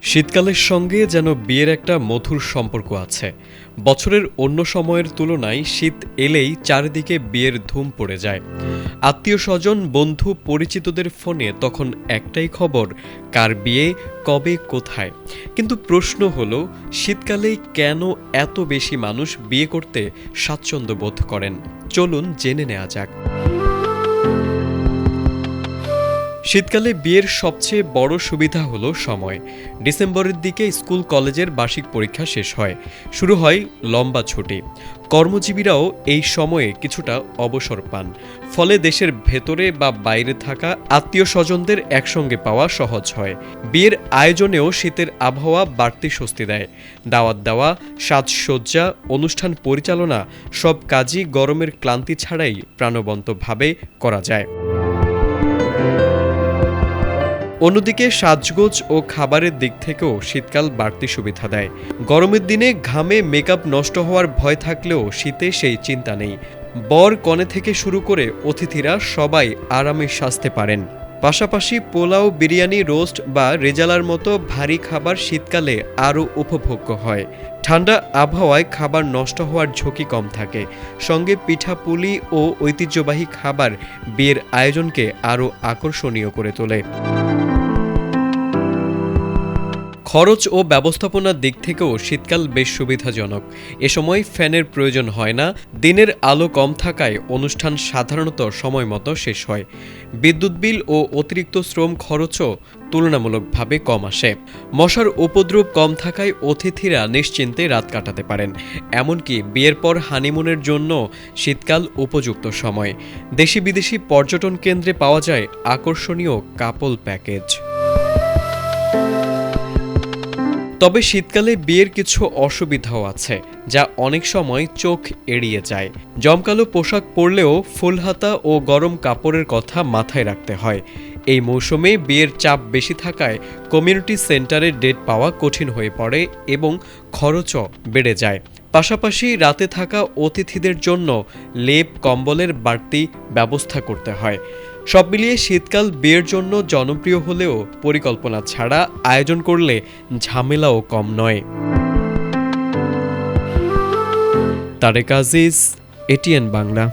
শীতকালের সঙ্গে যেন বিয়ের একটা মধুর সম্পর্ক আছে। বছরের অন্য সময়ের তুলনায় শীত এলেই চারিদিকে বিয়ের ধুম পড়ে যায়। আত্মীয় স্বজন, বন্ধু, পরিচিতদের ফোনে তখন একটাই খবর, কার বিয়ে, কবে, কোথায়। কিন্তু প্রশ্ন হলো, শীতকালেই কেন এত বেশি মানুষ বিয়ে করতে স্বাচ্ছন্দ্য বোধ করেন? চলুন জেনে নেওয়া যাক। শীতকালে বিয়ের সবচেয়ে বড় সুবিধা হলো সময়। ডিসেম্বরের দিকে স্কুল কলেজের বার্ষিক পরীক্ষা শেষ হয়, শুরু হয় লম্বা ছুটি। কর্মজীবীরাও এই সময়ে কিছুটা অবসর পান, ফলে দেশের ভেতরে বা বাইরে থাকা আত্মীয় স্বজনদের একসঙ্গে পাওয়া সহজ হয়। বিয়ের আয়োজনেও শীতের আবহাওয়া বাড়তি স্বস্তি দেয়। দাওয়াত দেওয়া, সাজসজ্জা, অনুষ্ঠান পরিচালনা সব কাজই গরমের ক্লান্তি ছাড়াই প্রাণবন্তভাবে করা যায়। অন্যদিকে সাজগোজ ও খাবারের দিক থেকেও শীতকাল বাড়তি সুবিধা দেয়। গরমের দিনে ঘামে মেকআপ নষ্ট হওয়ার ভয় থাকলেও শীতে সেই চিন্তা নেই। বর কনে থেকে শুরু করে অতিথিরা সবাই আরামে সাজতে পারেন। পাশাপাশি পোলাও, বিরিয়ানি, রোস্ট বা রেজালার মতো ভারী খাবার শীতকালে আরও উপভোগ্য হয়। ঠান্ডা আবহাওয়ায় খাবার নষ্ট হওয়ার ঝুঁকি কম থাকে। সঙ্গে পিঠাপুলি ও ঐতিহ্যবাহী খাবার বিয়ের আয়োজনকে আরও আকর্ষণীয় করে তোলে। খরচ ও ব্যবস্থাপনার দিক থেকেও শীতকাল বেশ সুবিধাজনক। এ সময় ফ্যানের প্রয়োজন হয় না, দিনের আলো কম থাকায় অনুষ্ঠান সাধারণত সময় মতো শেষ হয়। বিদ্যুৎ বিল ও অতিরিক্ত শ্রম খরচও তুলনামূলকভাবে কম আসে। মশার উপদ্রব কম থাকায় অতিথিরা নিশ্চিন্তে রাত কাটাতে পারেন। এমনকি বিয়ের পর হানিমুনের জন্য শীতকাল উপযুক্ত সময়। দেশি বিদেশি পর্যটন কেন্দ্রে পাওয়া যায় আকর্ষণীয় কাপল প্যাকেজ। তবে শীতকালে বিয়ের কিছু অসুবিধাও আছে, যা অনেক সময় চোখ এড়িয়ে যায়। জমকালো পোশাক পরলেও ফুলহাতা ও গরম কাপড়ের কথা মাথায় রাখতে হয়। এই মৌসুমে বিয়ের চাপ বেশি থাকায় কমিউনিটি সেন্টারে ডেট পাওয়া কঠিন হয়ে পড়ে এবং খরচও বেড়ে যায়। পাশাপাশি রাতে থাকা অতিথিদের জন্য লেপ, কম্বলের বাড়তি ব্যবস্থা করতে হয়। সব মিলিয়ে শীতকাল বিয়ের জন্য জনপ্রিয় হলেও পরিকল্পনা ছাড়া আয়োজন করলে ঝামেলাও কম নয়। তারেক আজিজ, এটিএন বাংলা।